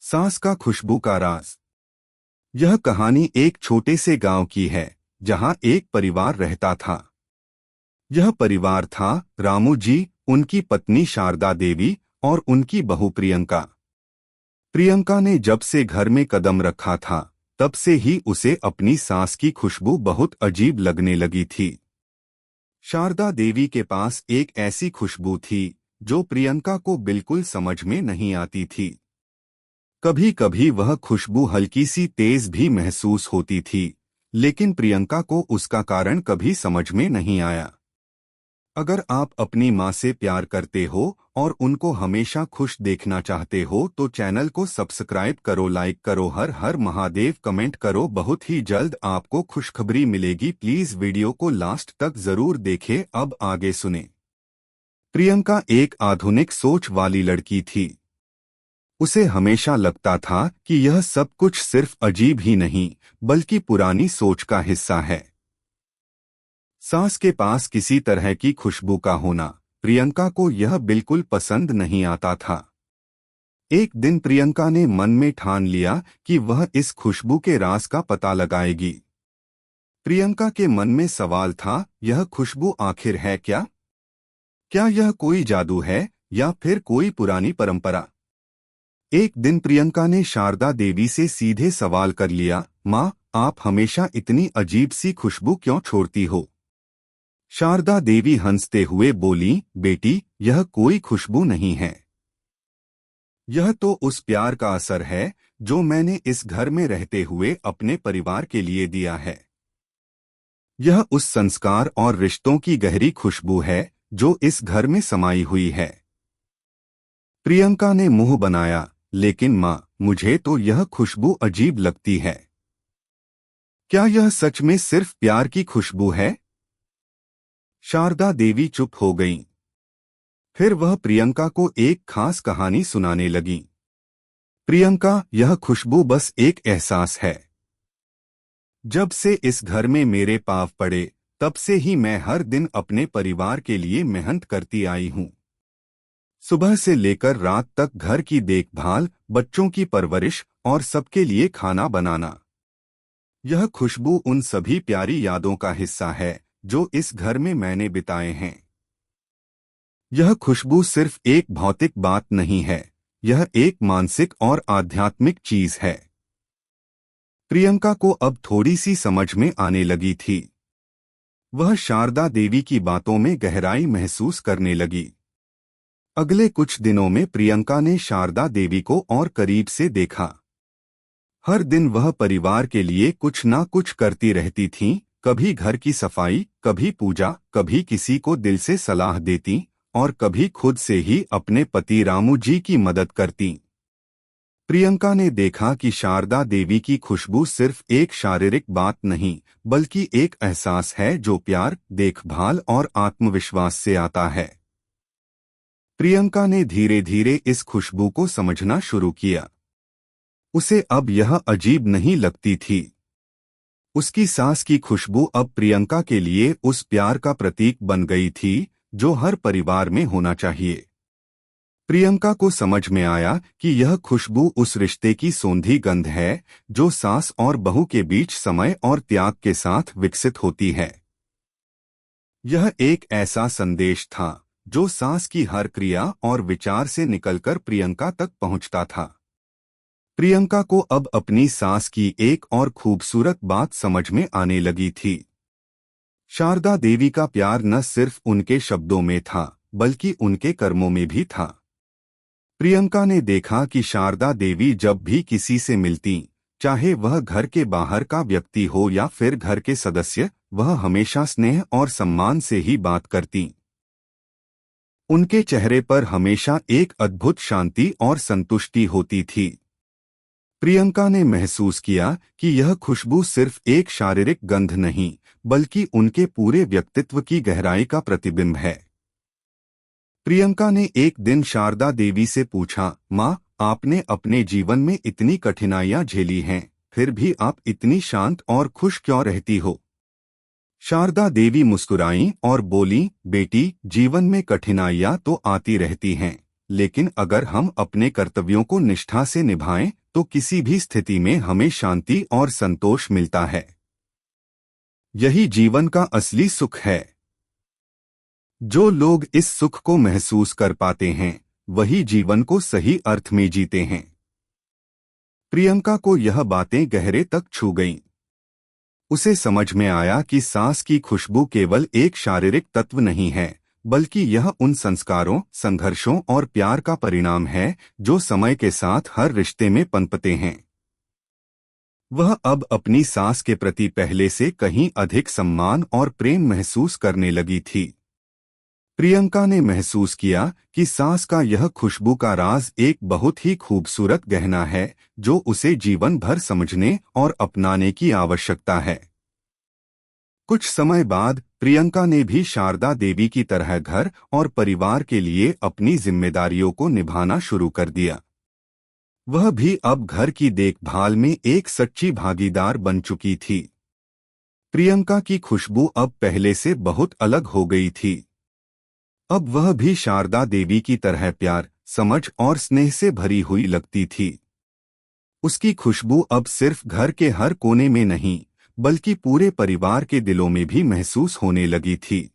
सांस का खुशबू का राज। यह कहानी एक छोटे से गांव की है जहां एक परिवार रहता था। यह परिवार था रामू जी, उनकी पत्नी शारदा देवी और उनकी बहू प्रियंका। प्रियंका ने जब से घर में कदम रखा था तब से ही उसे अपनी सांस की खुशबू बहुत अजीब लगने लगी थी। शारदा देवी के पास एक ऐसी खुशबू थी जो प्रियंका को बिल्कुल समझ में नहीं आती थी। कभी कभी वह खुशबू हल्की सी तेज भी महसूस होती थी, लेकिन प्रियंका को उसका कारण कभी समझ में नहीं आया। अगर आप अपनी माँ से प्यार करते हो और उनको हमेशा खुश देखना चाहते हो तो चैनल को सब्सक्राइब करो, लाइक करो, हर हर महादेव कमेंट करो। बहुत ही जल्द आपको खुशखबरी मिलेगी। प्लीज वीडियो को लास्ट तक जरूर देखें। अब आगे सुने। प्रियंका एक आधुनिक सोच वाली लड़की थी। उसे हमेशा लगता था कि यह सब कुछ सिर्फ अजीब ही नहीं बल्कि पुरानी सोच का हिस्सा है। सांस के पास किसी तरह की खुशबू का होना प्रियंका को यह बिल्कुल पसंद नहीं आता था। एक दिन प्रियंका ने मन में ठान लिया कि वह इस खुशबू के राज का पता लगाएगी। प्रियंका के मन में सवाल था, यह खुशबू आखिर है क्या? क्या यह कोई जादू है या फिर कोई पुरानी परंपरा? एक दिन प्रियंका ने शारदा देवी से सीधे सवाल कर लिया, माँ, आप हमेशा इतनी अजीब सी खुशबू क्यों छोड़ती हो? शारदा देवी हंसते हुए बोली, बेटी, यह कोई खुशबू नहीं है। यह तो उस प्यार का असर है जो मैंने इस घर में रहते हुए अपने परिवार के लिए दिया है। यह उस संस्कार और रिश्तों की गहरी खुशबू है जो इस घर में समाई हुई है। प्रियंका ने मुंह बनाया, लेकिन माँ, मुझे तो यह खुशबू अजीब लगती है। क्या यह सच में सिर्फ प्यार की खुशबू है? शारदा देवी चुप हो गईं। फिर वह प्रियंका को एक खास कहानी सुनाने लगी। प्रियंका, यह खुशबू बस एक एहसास है। जब से इस घर में मेरे पांव पड़े तब से ही मैं हर दिन अपने परिवार के लिए मेहनत करती आई हूँ। सुबह से लेकर रात तक घर की देखभाल, बच्चों की परवरिश और सबके लिए खाना बनाना। यह खुशबू उन सभी प्यारी यादों का हिस्सा है जो इस घर में मैंने बिताए हैं। यह खुशबू सिर्फ एक भौतिक बात नहीं है, यह एक मानसिक और आध्यात्मिक चीज है। प्रियंका को अब थोड़ी सी समझ में आने लगी थी। वह शारदा देवी की बातों में गहराई महसूस करने लगी। अगले कुछ दिनों में प्रियंका ने शारदा देवी को और करीब से देखा। हर दिन वह परिवार के लिए कुछ ना कुछ करती रहती थीं, कभी घर की सफाई, कभी पूजा, कभी किसी को दिल से सलाह देती और कभी खुद से ही अपने पति रामू जी की मदद करती। प्रियंका ने देखा कि शारदा देवी की खुशबू सिर्फ एक शारीरिक बात नहीं बल्कि एक एहसास है जो प्यार, देखभाल और आत्मविश्वास से आता है। प्रियंका ने धीरे धीरे इस खुशबू को समझना शुरू किया। उसे अब यह अजीब नहीं लगती थी। उसकी सांस की खुशबू अब प्रियंका के लिए उस प्यार का प्रतीक बन गई थी जो हर परिवार में होना चाहिए। प्रियंका को समझ में आया कि यह खुशबू उस रिश्ते की सौंधी गंध है जो सास और बहू के बीच समय और त्याग के साथ विकसित होती है। यह एक ऐसा संदेश था जो सांस की हर क्रिया और विचार से निकलकर प्रियंका तक पहुंचता था। प्रियंका को अब अपनी सांस की एक और खूबसूरत बात समझ में आने लगी थी। शारदा देवी का प्यार न सिर्फ उनके शब्दों में था बल्कि उनके कर्मों में भी था। प्रियंका ने देखा कि शारदा देवी जब भी किसी से मिलती, चाहे वह घर के बाहर का व्यक्ति हो या फिर घर के सदस्य, वह हमेशा स्नेह और सम्मान से ही बात करती। उनके चेहरे पर हमेशा एक अद्भुत शांति और संतुष्टि होती थी। प्रियंका ने महसूस किया कि यह खुशबू सिर्फ एक शारीरिक गंध नहीं बल्कि उनके पूरे व्यक्तित्व की गहराई का प्रतिबिंब है। प्रियंका ने एक दिन शारदा देवी से पूछा, माँ, आपने अपने जीवन में इतनी कठिनाइयां झेली हैं, फिर भी आप इतनी शांत और खुश क्यों रहती हो? शारदा देवी मुस्कुराईं और बोलीं, बेटी, जीवन में कठिनाइयां तो आती रहती हैं, लेकिन अगर हम अपने कर्तव्यों को निष्ठा से निभाएं तो किसी भी स्थिति में हमें शांति और संतोष मिलता है। यही जीवन का असली सुख है। जो लोग इस सुख को महसूस कर पाते हैं वही जीवन को सही अर्थ में जीते हैं। प्रियंका को यह बातें गहरे तक छू गईं। उसे समझ में आया कि सांस की खुशबू केवल एक शारीरिक तत्व नहीं है, बल्कि यह उन संस्कारों, संघर्षों और प्यार का परिणाम है जो समय के साथ हर रिश्ते में पनपते हैं। वह अब अपनी सांस के प्रति पहले से कहीं अधिक सम्मान और प्रेम महसूस करने लगी थी। प्रियंका ने महसूस किया कि सांस का यह खुशबू का राज एक बहुत ही खूबसूरत गहना है जो उसे जीवन भर समझने और अपनाने की आवश्यकता है। कुछ समय बाद प्रियंका ने भी शारदा देवी की तरह घर और परिवार के लिए अपनी जिम्मेदारियों को निभाना शुरू कर दिया। वह भी अब घर की देखभाल में एक सच्ची भागीदार बन चुकी थी। प्रियंका की खुशबू अब पहले से बहुत अलग हो गई थी। अब वह भी शारदा देवी की तरह प्यार, समझ और स्नेह से भरी हुई लगती थी। उसकी खुशबू अब सिर्फ घर के हर कोने में नहीं, बल्कि पूरे परिवार के दिलों में भी महसूस होने लगी थी।